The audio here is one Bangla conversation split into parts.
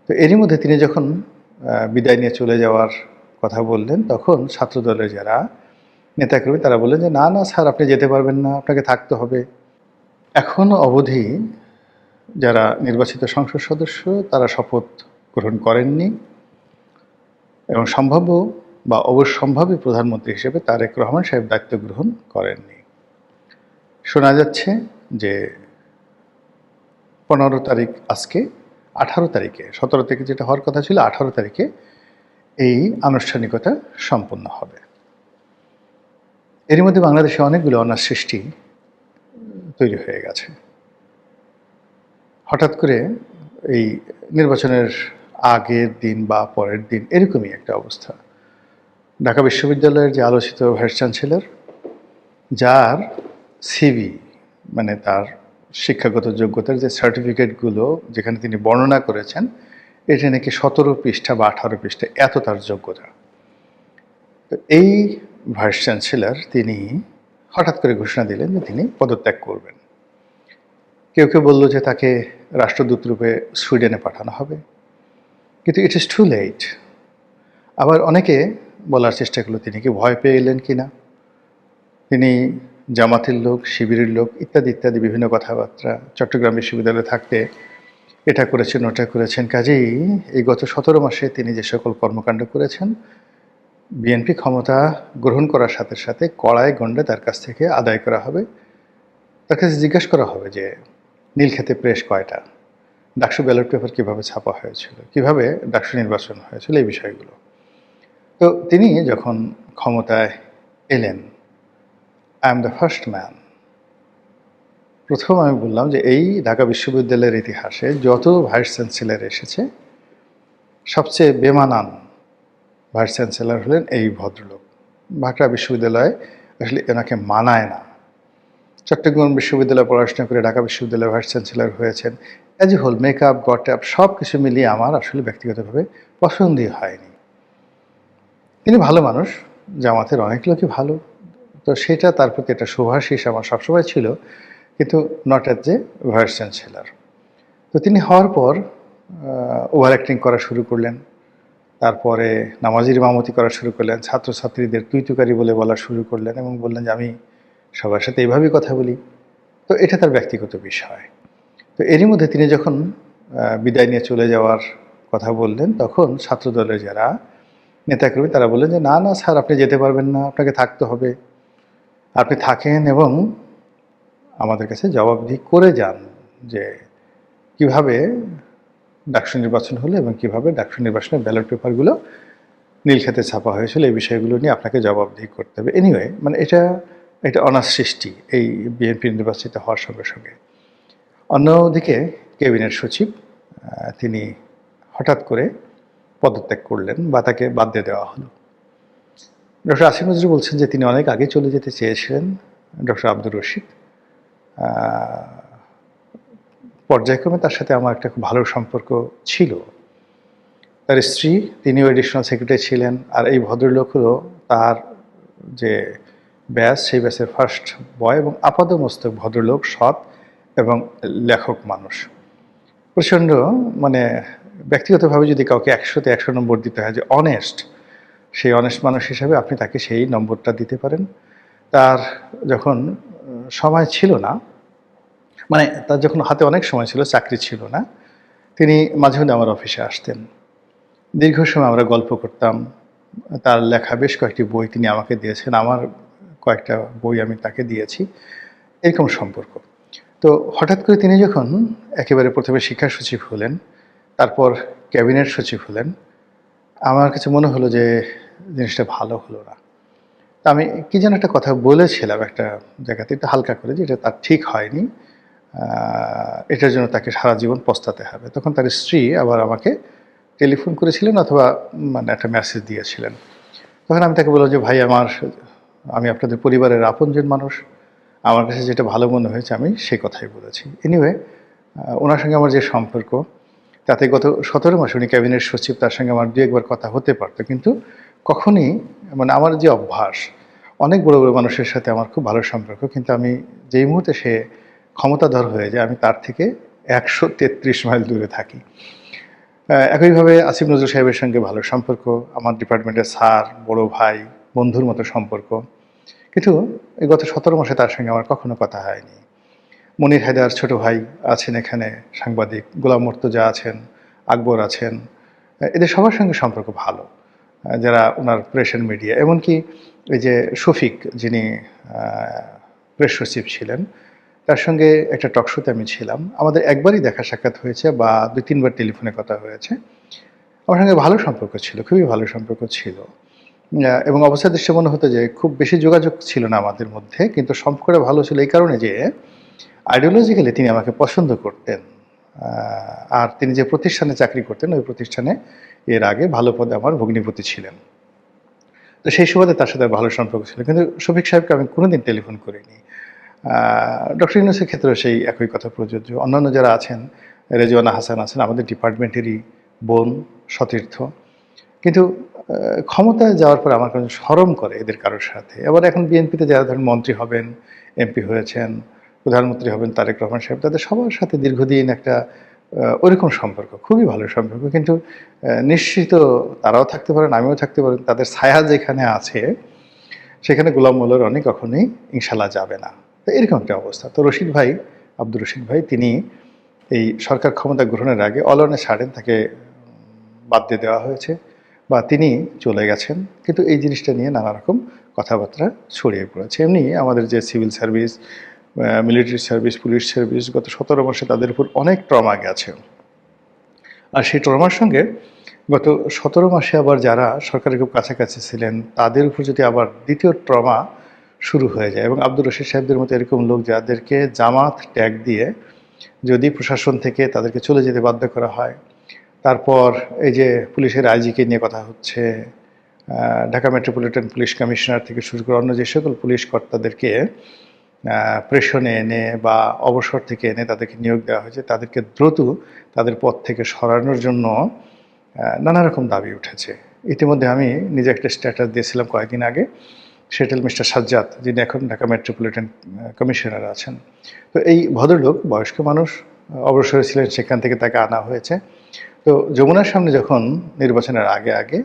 তো এরই মধ্যে তিনি যখন বিদায় নিয়ে চলে যাওয়ার কথা বললেন, তখন ছাত্রদলের যারা নেতাকর্মী তারা বললেন যে, "না, না স্যার আপনি যেতে পারবেন না, আপনাকে থাকতে হবে।" এখনো অবধি যারা নির্বাচিত সংসদ সদস্য তারা শপথ গ্রহণ করেননি এবং সম্ভাব্য বা অবশ্যম্ভাবী প্রধানমন্ত্রী হিসেবে তারেক রহমান সাহেব দায়িত্ব গ্রহণ করেননি। শোনা যাচ্ছে যে 15 তারিখ আজকে, 18 তারিখে, 17 তারিখে যেটা হওয়ার কথা ছিল 18 তারিখে এই আনুষ্ঠানিকতা সম্পন্ন হবে। এর মধ্যে বাংলাদেশে অনেকগুলো অনার সৃষ্টি তৈরি হয়ে গেছে। হঠাৎ করে এই নির্বাচনের আগের দিন বা পরের দিন এরকমই একটা অবস্থা। ঢাকা বিশ্ববিদ্যালয়ের যে আলোচিত ভাইস চ্যান্সেলর, যার সিভি মানে তার শিক্ষাগত যোগ্যতার যে সার্টিফিকেটগুলো যেখানে তিনি বর্ণনা করেছেন, এটা নাকি 17 পৃষ্ঠা বা 18 পৃষ্ঠা, এত তার যোগ্যতা। তো এই ভাইস চ্যান্সেলর তিনি হঠাৎ করে ঘোষণা দিলেন যে তিনি পদত্যাগ করবেন। কেউ কেউ বলল যে তাকে রাষ্ট্রদূত রূপে সুইডেনে পাঠানো হবে, কিন্তু ইট ইজ টু লেট। আবার অনেকে বলার চেষ্টা করলো তিনি কি ভয় পেয়ে এলেন কিনা, তিনি জামাতের লোক, শিবিরের লোক, ইত্যাদি ইত্যাদি বিভিন্ন কথাবার্তা। চট্টগ্রাম বিশ্ববিদ্যালয়ে থাকতে এটা করেছেন, ওটা করেছেন। কাজেই এই গত 17 মাসে তিনি যে সকল কর্মকাণ্ড করেছেন, বিএনপি ক্ষমতা গ্রহণ করার সাথে সাথে কড়াই গণ্ডে তার কাছ থেকে আদায় করা হবে। তার কাছে জিজ্ঞাসা করা হবে যে নীলক্ষেতে প্রেস কয়টা, ডাকসু ব্যালট পেপার কীভাবে ছাপা হয়েছিল, কীভাবে ডাকসু নির্বাচন হয়েছিল, এই বিষয়গুলো। তো তিনি যখন ক্ষমতায় এলেন, I am the first man, প্রথম আমি বললাম যে এই ঢাকা বিশ্ববিদ্যালয়ের ইতিহাসে যত ভাইস চ্যান্সেলর এসেছে, সবচেয়ে বেমানান ভাইস চ্যান্সেলর হলেন এই ভদ্রলোক। ঢাকা বিশ্ববিদ্যালয়ে আসলে এনাকে মানায় না। চট্টগ্রাম বিশ্ববিদ্যালয়ে পড়াশোনা করে ঢাকা বিশ্ববিদ্যালয়ের ভাইস চ্যান্সেলর হয়েছেন। অ্যাজ এ হোল মেকআপ গটআপ সব কিছু মিলিয়ে আমার আসলে ব্যক্তিগতভাবে পছন্দই হয়নি। তিনি ভালো মানুষ, জামাতের অনেক লোকই ভালো, তো সেটা তার প্রতি একটা শুভাশিস আমার সবসময় ছিল, কিন্তু not as a vice chancellor. তো তিনি হওয়ার পর ওভার অ্যাক্টিং করা শুরু করলেন, তারপরে নামাজির ইমামতি করা শুরু করলেন, ছাত্রছাত্রীদের তুই তুকারি বলে বলা শুরু করলেন এবং বললেন যে আমি সবার সাথে এইভাবেই কথা বলি। তো এটা তার ব্যক্তিগত বিষয়। তো এরই মধ্যে তিনি যখন বিদায় নিয়ে চলে যাওয়ার কথা বললেন, তখন ছাত্রদলের যারা নেতাকর্মী তারা বললেন যে, "না, না স্যার আপনি যেতে পারবেন না, আপনাকে থাকতে হবে। আপনি থাকেন এবং আমাদের কাছে জবাবদিহি করে যান যে কীভাবে ডাকসু নির্বাচন হলো এবং কীভাবে ডাকসু নির্বাচনের ব্যালট পেপারগুলো নীলক্ষেতে ছাপা হয়েছিল, এই বিষয়গুলো নিয়ে আপনাকে জবাবদিহি করতে হবে।" এনিওয়ে, মানে এটা অনার সৃষ্টি এই বিএনপি নির্বাচিত হওয়ার সঙ্গে সঙ্গে। অন্যদিকে ক্যাবিনেট সচিব তিনি হঠাৎ করে পদত্যাগ করলেন বা তাকে বাদ দিয়ে দেওয়া হলো। ডক্টর আসিফ নজরুল বলছেন যে তিনি অনেক আগে চলে যেতে চেয়েছিলেন। ডক্টর আব্দুর রশিদ, পর্যায়ক্রমে তার সাথে আমার একটা খুব ভালো সম্পর্ক ছিল। তার স্ত্রী, তিনিও এডিশনাল সেক্রেটারি ছিলেন, আর এই ভদ্রলোক হলো তার যে ব্যাচ, সেই ব্যাচের ফার্স্ট বয় এবং আপাদমস্তক ভদ্রলোক, সৎ এবং লেখক মানুষ। প্রচণ্ড মানে ব্যক্তিগতভাবে যদি কাউকে 100-তে 100 নম্বর দিতে হয় যে অনেস্ট, সেই অনেস্ট মানুষ হিসাবে আপনি তাকে সেই নম্বরটা দিতে পারেন। তার যখন সময় ছিল না, মানে তার যখন হাতে অনেক সময় ছিল, চাকরি ছিল না, তিনি মাঝে মধ্যে আমার অফিসে আসতেন। দীর্ঘ সময় আমরা গল্প করতাম। তার লেখা বেশ কয়েকটি বই তিনি আমাকে দিয়েছেন, আমার কয়েকটা বই আমি তাকে দিয়েছি, এরকম সম্পর্ক। তো হঠাৎ করে তিনি যখন একেবারে প্রথমে শিক্ষা সচিব হলেন, তারপর ক্যাবিনেট সচিব হলেন, আমার কাছে মনে হলো যে জিনিসটা ভালো হলো না। তা আমি কী যেন একটা কথা বলেছিলাম একটা জায়গাতে, একটু হালকা করে, যে এটা তার ঠিক হয়নি, এটার জন্য তাকে সারা জীবন পস্তাতে হবে। তখন তার স্ত্রী আবার আমাকে টেলিফোন করেছিলেন অথবা মানে একটা মেসেজ দিয়েছিলেন। তখন আমি তাকে বললাম যে ভাই, আমি আপনাদের পরিবারের আপনজন মানুষ, আমার কাছে যেটা ভালো মনে হয়েছে আমি সেই কথাই বলেছি। এনিওয়ে, ওনার সঙ্গে আমার যে সম্পর্ক, তাতে গত 17 মাস উনি ক্যাবিনেট সচিব, তার সঙ্গে আমার 2-1 কথা হতে পারত, কিন্তু কখনই মানে আমার যে অভ্যাস, অনেক বড় বড় মানুষের সাথে আমার খুব ভালো সম্পর্ক, কিন্তু আমি যেই মুহূর্তে সে ক্ষমতাধর হয়ে যায় আমি তার থেকে 133 মাইল দূরে থাকি। একইভাবে আসিফ নজরুল সাহেবের সঙ্গে ভালো সম্পর্ক, আমার ডিপার্টমেন্টের স্যার, বড় ভাই, বন্ধুর মতো সম্পর্ক। কিন্তু এই গত ১৭ মাসে তার সঙ্গে আমার কখনো কথা হয়নি। মনির হায়দার ছোট ভাই আছেন এখানে সাংবাদিক, গোলাম মুর্তজা আছেন, আকবর আছেন। এদের সবার সঙ্গে সম্পর্ক ভালো। যারা ওনার প্রেস অ্যান্ড মিডিয়া, এমনকি এই যে শফিক যিনি প্রেস সচিব ছিলেন, তার সঙ্গে একটা টক শোতে আমি ছিলাম। আমাদের একবারই দেখা সাক্ষাৎ হয়েছে বা ২-৩ বার টেলিফোনে কথা হয়েছে। আমার সঙ্গে ভালো সম্পর্ক ছিল, খুবই ভালো সম্পর্ক ছিল। এবং অবস্থা দৃষ্টে মনে হতো যে খুব বেশি যোগাযোগ ছিল না আমাদের মধ্যে, কিন্তু সম্পর্কটা ভালো ছিল এই কারণে যে আইডিওলজিক্যালি তিনি আমাকে পছন্দ করতেন। আর তিনি যে প্রতিষ্ঠানে চাকরি করতেন, ওই প্রতিষ্ঠানে এর আগে ভালো পদে আমার ভগ্নিপতি ছিলেন। তো সেই সুবাদে তার সাথে ভালো সম্পর্ক ছিল। কিন্তু শফিক সাহেবকে আমি কোনোদিন টেলিফোন করিনি। ডক্টর ইউনূসের ক্ষেত্রেও সেই একই কথা প্রযোজ্য। অন্যান্য যারা আছেন, রেজওয়ানা হাসান আছেন আমাদের ডিপার্টমেন্টেরই বোন, সতীর্থ। কিন্তু ক্ষমতায় যাওয়ার পর আমার কাছে শরম করে এদের কারোর সাথে। আবার এখন বিএনপিতে যারা ধরেন মন্ত্রী হবেন, এমপি হয়েছেন, প্রধানমন্ত্রী হবেন তারেক রহমান সাহেব, তাদের সবার সাথে দীর্ঘদিন একটা ওইরকম সম্পর্ক, খুবই ভালো সম্পর্ক। কিন্তু নিশ্চিত তারাও থাকতে পারেন, আমিও থাকতে পারেন, তাদের ছায়া যেখানে আছে সেখানে গোলাম মোল্লা রনি কখনোই ইনশাল্লাহ যাবে না। তো এরকম একটা অবস্থা। তো রশিদ ভাই, আব্দুর রশিদ ভাই, তিনি এই সরকার ক্ষমতা গ্রহণের আগে অলনে ছাড়েন, তাকে বাদ দিয়ে দেওয়া হয়েছে বা তিনি চলে গেছেন। কিন্তু এই জিনিসটা নিয়ে নানা রকম কথাবার্তা ছড়িয়ে পড়েছে। এমনি আমাদের যে civil service, military service, police service, গত ১৭ মাসে তাদের উপর অনেক ট্রমা গেছে। আর সেই ট্রমার সঙ্গে গত ১৭ মাসে আবার যারা সরকারের খুব কাছাকাছি ছিলেন, তাদের উপর যদি আবার দ্বিতীয় ট্রমা শুরু হয়ে যায়, এবং আব্দুর রশিদ সাহেবদের মতো এরকম লোক যাদেরকে জামাত ট্যাগ দিয়ে যদি প্রশাসন থেকে তাদেরকে চলে যেতে বাধ্য করা হয়, তারপর এই যে পুলিশের আইজিকে নিয়ে কথা হচ্ছে, ঢাকা মেট্রোপলিটন পুলিশ কমিশনার থেকে শুরু করে অন্য যে সকল পুলিশ কর্তাদেরকে প্রেষণে এনে বা অবসর থেকে এনে তাদেরকে নিয়োগ দেওয়া হয়েছে, তাদেরকে দ্রুত তাদের পদ থেকে সরানোর জন্য নানা রকম দাবি উঠেছে। ইতিমধ্যে আমি নিজে একটা স্ট্যাটাস দিয়েছিলাম কয়েকদিন আগে। সেটেল মিস্টার সাজ্জাদ, যিনি এখন ঢাকা মেট্রোপলিটন কমিশনার আছেন। তো এই ভদ্রলোক বয়স্ক মানুষ, অবসরে ছিলেন, সেখান থেকে তাকে আনা হয়েছে। তো যমুনার সামনে যখন নির্বাচনের আগে আগে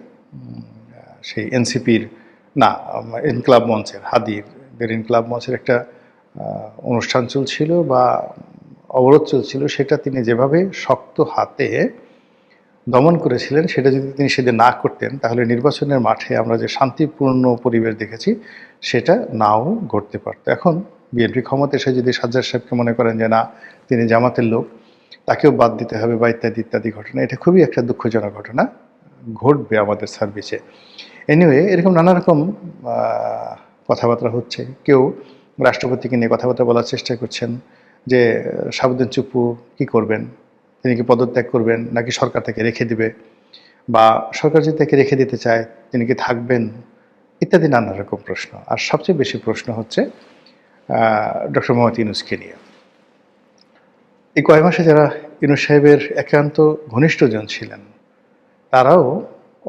সেই এনসিপির না ইনকলাব মঞ্চের, হাদিদের ইনকলাব মঞ্চের একটা অনুষ্ঠান চলছিল বা অবরোধ চলছিল, সেটা তিনি যেভাবে শক্ত হাতে দমন করেছিলেন, সেটা যদি তিনি সেদিন না করতেন, তাহলে নির্বাচনের মাঠে আমরা যে শান্তিপূর্ণ পরিবেশ দেখেছি সেটা নাও ঘটতে পারত। এখন বিএনপি ক্ষমতা এসে যদি সাজ্জাদ সাহেবকে মনে করেন যে না, তিনি জামাতের লোক, তাকেও বাদ দিতে হবে বা ইত্যাদি ইত্যাদি ঘটনা, এটা খুবই একটা দুঃখজনক ঘটনা ঘটবে আমাদের সার্ভিসে। এনিওয়ে, এরকম নানা রকম কথাবার্তা হচ্ছে। কেউ রাষ্ট্রপতিকে নিয়ে কথাবার্তা বলার চেষ্টা করছেন যে শাহাবুদ্দিন চুপ্পু কী করবেন, তিনি কি পদত্যাগ করবেন নাকি সরকার তাকে রেখে দিবে, বা সরকার যদি তাকে রেখে দিতে চায় তিনি কি থাকবেন, ইত্যাদি নানা রকম প্রশ্ন। আর সবচেয়ে বেশি প্রশ্ন হচ্ছে ডক্টর মোহাম্মদ ইউনূসকে নিয়ে। এই কয়েক মাসে যারা ইউনূস সাহেবের একান্ত ঘনিষ্ঠজন ছিলেন, তারাও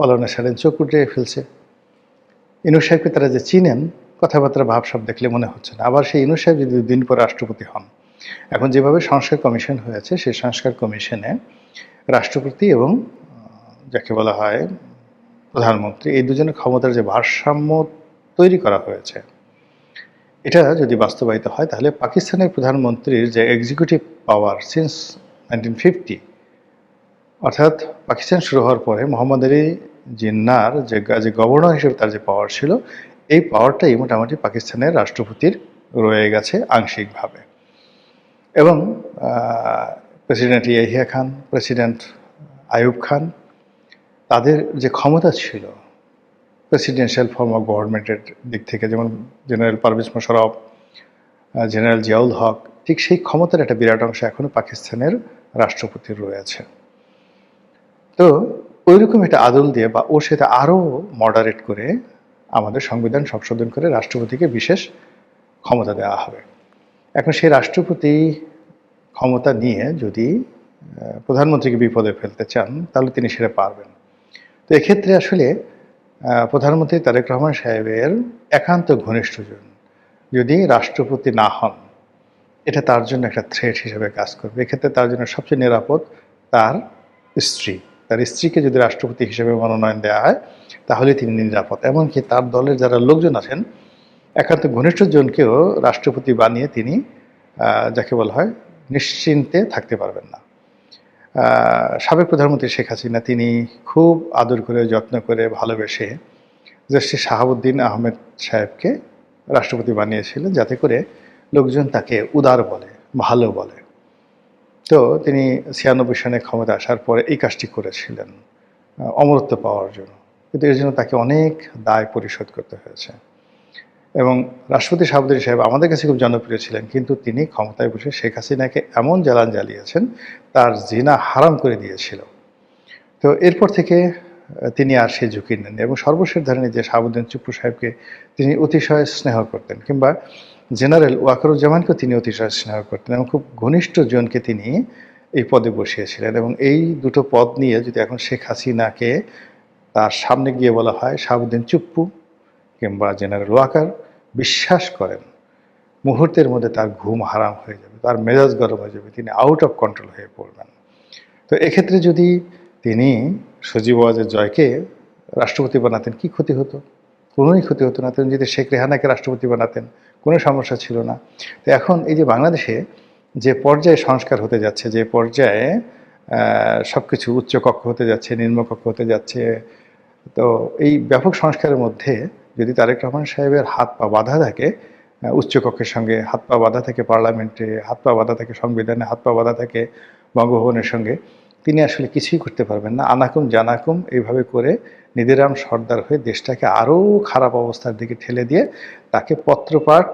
অলনে ছাড়েন, চোখ উঠিয়ে ফেলছে। ইউনূস সাহেবকে তারা যে চিনেন, কথাবার্তা ভাবসাব দেখলে মনে হচ্ছে না। আবার সেই ইউনূস সাহেব যদি ২ দিন পর রাষ্ট্রপতি হন, এখন যেভাবে সংস্কার কমিশন হয়েছে, সেই সংস্কার কমিশনে রাষ্ট্রপতি এবং যাকে বলা হয় প্রধানমন্ত্রী, এই দুজনের ক্ষমতার যে ভারসাম্য তৈরি করা হয়েছে, এটা যদি বাস্তবায়িত হয়, তাহলে পাকিস্তানের প্রধানমন্ত্রীর যে এক্সিকিউটিভ পাওয়ার সিন্স 1950, অর্থাৎ পাকিস্তান শুরু হওয়ার পরে মোহাম্মদ আলী জিন্নার যে গভর্নর হিসেবে তার যে পাওয়ার ছিল, এই পাওয়ারটাই মোটামুটি পাকিস্তানের রাষ্ট্রপতির রয়ে গেছে আংশিকভাবে। এবং প্রেসিডেন্ট ইয়াহিয়া খান, প্রেসিডেন্ট আইয়ুব খান, তাদের যে ক্ষমতা ছিল প্রেসিডেন্সিয়াল ফর্ম অফ গভর্নমেন্টের দিক থেকে, যেমন জেনারেল পারভেজ মোশাররফ, জেনারেল জিয়াউল হক, ঠিক সেই ক্ষমতার একটা বিরাট অংশ এখনও পাকিস্তানের রাষ্ট্রপতির রয়েছে। তো ওইরকম একটা আদল দিয়ে বা ওর সাথে আরও মডারেট করে আমাদের সংবিধান সংশোধন করে রাষ্ট্রপতিকে বিশেষ ক্ষমতা দেওয়া হবে। এখন সেই রাষ্ট্রপতি ক্ষমতা নিয়ে যদি প্রধানমন্ত্রীকে বিপদে ফেলতে চান, তাহলে তিনি সেটা পারবেন। তো এক্ষেত্রে আসলে প্রধানমন্ত্রী তারেক রহমান সাহেবের একান্ত ঘনিষ্ঠজন যদি রাষ্ট্রপতি না হন, এটা তার জন্য একটা থ্রেট হিসেবে কাজ করবে। এক্ষেত্রে তার জন্য সবচেয়ে নিরাপদ তার স্ত্রী, তার স্ত্রীকে যদি রাষ্ট্রপতি হিসেবে মনোনয়ন দেওয়া হয় তাহলে তিনি নিরাপদ। এমনকি তার দলের যারা লোকজন আছেন একান্ত ঘনিষ্ঠ জনকেও রাষ্ট্রপতি বানিয়ে তিনি যাকে বলা হয় নিশ্চিন্তে থাকতে পারবেন না। সাবেক প্রধানমন্ত্রী শেখ হাসিনা তিনি খুব আদর করে যত্ন করে ভালোবেসে জাস্টিস শাহাবুদ্দিন আহমেদ সাহেবকে রাষ্ট্রপতি বানিয়েছিলেন যাতে করে লোকজন তাকে উদার বলে, ভালো বলে। তো তিনি ৯৬ সনে ক্ষমতা আসার পরে এই কাজটি করেছিলেন অমরত্ব পাওয়ার জন্য, কিন্তু এর জন্য তাকে অনেক দায় পরিশোধ করতে হয়েছে। এবং রাষ্ট্রপতি শাহাবুদ্দিন সাহেব আমাদের কাছে খুব জনপ্রিয় ছিলেন, কিন্তু তিনি ক্ষমতায় বসে শেখ হাসিনাকে এমন জ্বালান জ্বালিয়েছেন তার জিনা হারাম করে দিয়েছিল। তো এরপর থেকে তিনি আর সে ঝুঁকি নেন এবং সর্বশেষ ধরেন যে শাহাবুদ্দিন চুপ্পু সাহেবকে তিনি অতিশয় স্নেহ করতেন, কিংবা জেনারেল ওয়াকারুজ্জামানকেও তিনি অতিশয় স্নেহ করতেন এবং খুব ঘনিষ্ঠ জনকে তিনি এই পদে বসিয়েছিলেন। এবং এই দুটো পদ নিয়ে যদি এখন শেখ হাসিনাকে তার সামনে গিয়ে বলা হয় শাহাবুদ্দিন চুপ্পু কিংবা জেনারেল ওয়াকার, বিশ্বাস করেন মুহূর্তের মধ্যে তার ঘুম হারাম হয়ে যাবে, তার মেজাজ গরম হয়ে যাবে, তিনি আউট অফ কন্ট্রোল হয়ে পড়বেন। তো এক্ষেত্রে যদি তিনি সজীব ওয়াজেদ জয়কে রাষ্ট্রপতি বানাতেন কি ক্ষতি হতো? কোনোই ক্ষতি হতো না। তিনি যদি শেখ রেহানাকে রাষ্ট্রপতি বানাতেন কোনো সমস্যা ছিল না। তো এখন এই যে বাংলাদেশে যে পর্যায়ে সংস্কার হতে যাচ্ছে, যে পর্যায়ে সব কিছু উচ্চকক্ষ হতে যাচ্ছে, নিম্নকক্ষ হতে যাচ্ছে, তো এই ব্যাপক সংস্কারের মধ্যে যদি তারেক রহমান সাহেবের হাত পা বাঁধা থাকে, উচ্চকক্ষের সঙ্গে হাত পা বাঁধা থাকে, পার্লামেন্টে হাত পা বাঁধা থাকে, সংবিধানে হাত পা বাঁধা থাকে, বঙ্গভবনের সঙ্গে, তিনি আসলে কিছুই করতে পারবেন না। আনাকুম জানাকুম এইভাবে করে নিধিরাম সর্দার হয়ে দেশটাকে আরও খারাপ অবস্থার দিকে ঠেলে দিয়ে তাকে পত্রপাঠ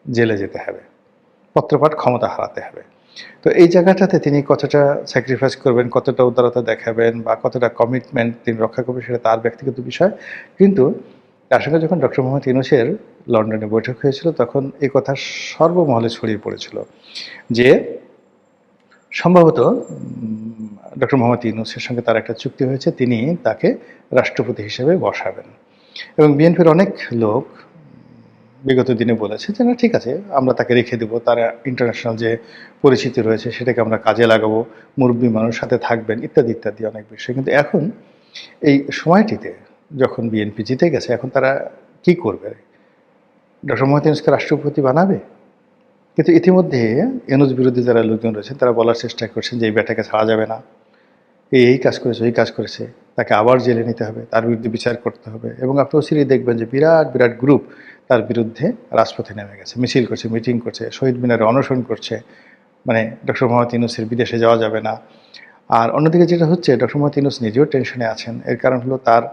জেলে যেতে হবে, পত্রপাঠ ক্ষমতা হারাতে হবে। তো এই জায়গাটাতে তিনি কতটা স্যাক্রিফাইস করবেন, কতটা উদারতা দেখাবেন বা কতটা কমিটমেন্ট তিনি রক্ষা করবেন সেটা তার ব্যক্তিগত বিষয়। কিন্তু তার সঙ্গে যখন ডক্টর মোহাম্মদ ইউনূসের লন্ডনে বৈঠক হয়েছিল তখন এই কথা সর্বমহলে ছড়িয়ে পড়েছিল যে সম্ভবত ডক্টর মোহাম্মদ ইউনূসের সঙ্গে তার একটা চুক্তি হয়েছে, তিনি তাকে রাষ্ট্রপতি হিসেবে বসাবেন। এবং বিএনপির অনেক লোক বিগত দিনে বলেছে যে না ঠিক আছে, আমরা তাকে রেখে দেবো, তার ইন্টারন্যাশনাল যে পরিচিতি রয়েছে সেটাকে আমরা কাজে লাগাবো, মুরব্বী মানুষ সাথে থাকবেন, ইত্যাদি ইত্যাদি অনেক বিষয়। কিন্তু এখন এই সময়টিতে যখন বিএনপি জিতে গেছে, এখন তারা কি করবে? ডক্টর মোহাম্মদ ইউনূসকে রাষ্ট্রপতি বানাবে? কিন্তু ইতিমধ্যে ইউনূস বিরোধী যারা লোকজন রয়েছেন তারা বলার চেষ্টা করছেন যে এই বেটাকে ছাড়া যাবে না, এই কাজ করেছে, ওই কাজ করেছে, তাকে আবার জেলে নিতে হবে, তার বিরুদ্ধে বিচার করতে হবে। এবং আপনি অচিরেই দেখবেন যে বিরাট বিরাট গ্রুপ তার বিরুদ্ধে রাজপথে নেমে গেছে, মিছিল করছে, মিটিং করছে, শহীদ মিনারে অনশন করছে, মানে ডক্টর মোহাম্মদ ইউনূসের বিদেশে যাওয়া যাবে না। আর অন্যদিকে যেটা হচ্ছে, ডক্টর মোহাম্মদ ইউনূস নিজেও টেনশনে আছেন। এর কারণ হলো তার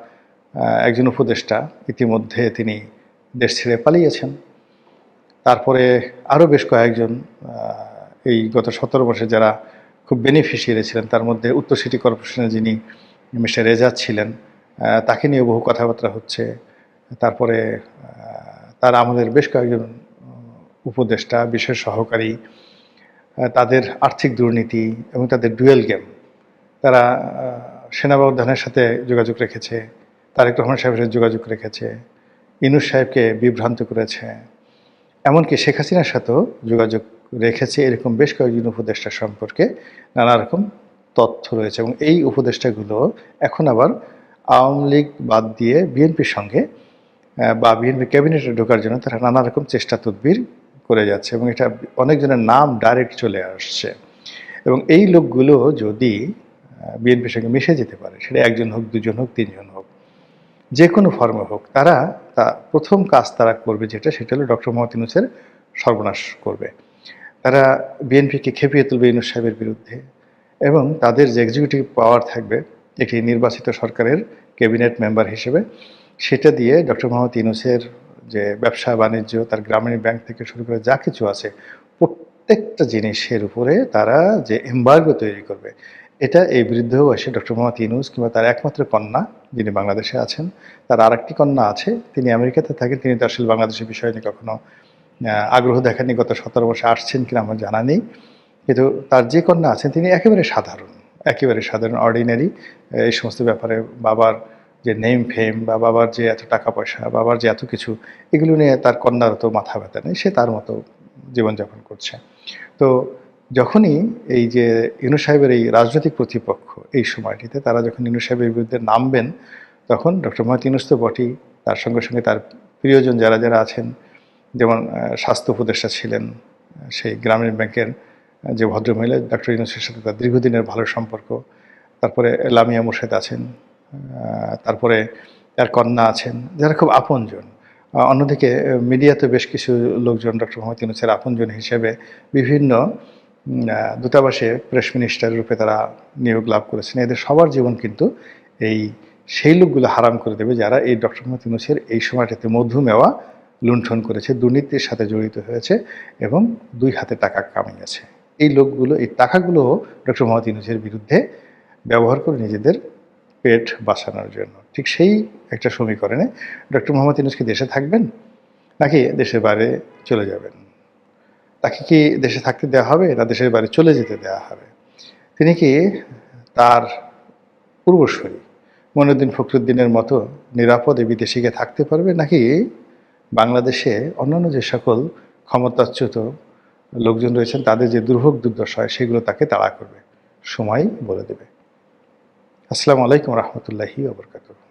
একজন উপদেষ্টা ইতিমধ্যে তিনি দেশ ছেড়ে পালিয়েছেন। তারপরে আরও বেশ কয়েকজন এই গত ১৭ বছরে যারা খুব বেনিফিশিয়ারি ছিলেন, তার মধ্যে উত্তর সিটি কর্পোরেশনের যিনি মিস্টার রেজাদ ছিলেন, তাকে নিয়ে বহু কথাবার্তা হচ্ছে। তারপরে তার আমাদের বেশ কয়েকজন উপদেষ্টা, বিশেষ সহকারী, তাদের আর্থিক দুর্নীতি এবং তাদের ডুয়েল গেম, তারা সেনাপ্রধানের সাথে যোগাযোগ রেখেছে, তারেক রহমান সাহেবের সাথে যোগাযোগ রেখেছে, ইউনূস সাহেবকে বিভ্রান্ত করেছে, এমনকি শেখ হাসিনার সাথেও যোগাযোগ রেখেছে। এরকম বেশ কয়েকজন উপদেষ্টা সম্পর্কে নানা রকম তথ্য রয়েছে। এবং এই উপদেষ্টাগুলো এখন আবার আওয়ামী লীগ বাদ দিয়ে বিএনপির সঙ্গে বা বিএনপি ক্যাবিনেটে ঢোকার জন্য তারা নানা রকম চেষ্টা তদবির করে যাচ্ছে এবং এটা অনেকজনের নাম ডাইরেক্ট চলে আসছে। এবং এই লোকগুলো যদি বিএনপির সঙ্গে মিশে যেতে পারে, সেটা একজন হোক, দুজন হোক, তিনজন হোক, যে কোনো ফর্মে হোক, তারা প্রথম কাজ তারা করবে সেটা হলো ডক্টর মোহাম্মদ ইউনূসের সর্বনাশ করবে। তারা বিএনপিকে খেপিয়ে তুলবে ইউনূস সাহেবের বিরুদ্ধে এবং তাদের যে এক্সিকিউটিভ পাওয়ার থাকবে একটি নির্বাচিত সরকারের ক্যাবিনেট মেম্বার হিসেবে, সেটা দিয়ে ডক্টর মোহাম্মদ ইউনূসের যে ব্যবসা বাণিজ্য, তার গ্রামীণ ব্যাংক থেকে শুরু করে যা কিছু আছে প্রত্যেকটা জিনিসের উপরে তারা যে এমবার্গো তৈরি করবে, এটা এই বৃদ্ধ বয়সে ডক্টর মোহাম্মদ ইউনূস কিংবা তার একমাত্র কন্যা যিনি বাংলাদেশে আছেন, তার আরেকটি কন্যা আছে, তিনি আমেরিকাতে থাকেন, তিনি তো আসলে বাংলাদেশের বিষয় নিয়ে কখনো আগ্রহ দেখাননি। গত ১৭ বছর আসছেন কিনা আমার জানা নেই। কিন্তু তার যে কন্যা আছেন তিনি একেবারে সাধারণ, একেবারে সাধারণ, অর্ডিনারি। এই সমস্ত ব্যাপারে বাবার যে নেম ফেম বা বাবার যে এত টাকা পয়সা, বাবার যে এত কিছু, এগুলো নিয়ে তার কন্যার তো মাথা ব্যথা নেই, সে তার মতো জীবনযাপন করছে। তো যখনই এই যে ইউনূস সাহেবের এই রাজনৈতিক প্রতিপক্ষ এই সময়টিতে তারা যখন ইউনূস সাহেবের বিরুদ্ধে নামবেন, তখন ডক্টর মোহাম্মদ ইউনূস তো বটেই, তার সঙ্গে সঙ্গে তার প্রিয়জন যারা যারা আছেন, যেমন স্বাস্থ্য উপদেষ্টা ছিলেন সেই গ্রামীণ ব্যাংকের যে ভদ্রমহিলা, ডক্টর ইউনূসের সাথে তার দীর্ঘদিনের ভালো সম্পর্ক। তারপরে লামিয়া মোর্শেদ আছেন, তারপরে তার কন্যা আছেন, যারা খুব আপনজন। অন্যদিকে মিডিয়াতে বেশ কিছু লোকজন ডক্টর মোহাম্মদ ইউনূসের আপনজন হিসেবে বিভিন্ন দূতাবাসে প্রেস মিনিস্টার রূপে তারা নিয়োগ লাভ করেছেন। এদের সবার জীবন কিন্তু এই সেই লোকগুলো হারাম করে দেবে যারা এই ডক্টর মোহাম্মদ ইউনূসের এই সময়টাতে মধুমেওয়া লুণ্ঠন করেছে, দুর্নীতির সাথে জড়িত হয়েছে এবং 2 হাতে টাকা কামিয়েছে। এই লোকগুলো এই টাকাগুলো ডক্টর মোহাম্মদ ইউনূসের বিরুদ্ধে ব্যবহার করে নিজেদের পেট বাঁচানোর জন্য। ঠিক সেই একটা সমীকরণে ডক্টর মোহাম্মদ ইউনূস কি দেশে থাকবেন নাকি দেশের বাইরে চলে যাবেন? তাকে কি দেশে থাকতে দেওয়া হবে না দেশের বাইরে চলে যেতে দেওয়া হবে? তিনি কি তার পূর্বসূরি মঈনুদ্দিন ফখরুদ্দিনের মতো নিরাপদে বিদেশে গিয়ে থাকতে পারবে, নাকি বাংলাদেশে অন্যান্য যে সকল ক্ষমতাচ্যুত লোকজন রয়েছেন তাদের যে দুর্ভোগ দুর্দশা হয় সেগুলো তাকে তাড়া করবে? সময় বলে দেবে। আসসালামু আলাইকুম রহমতুল্লাহি ওয়া বারাকাতুহু।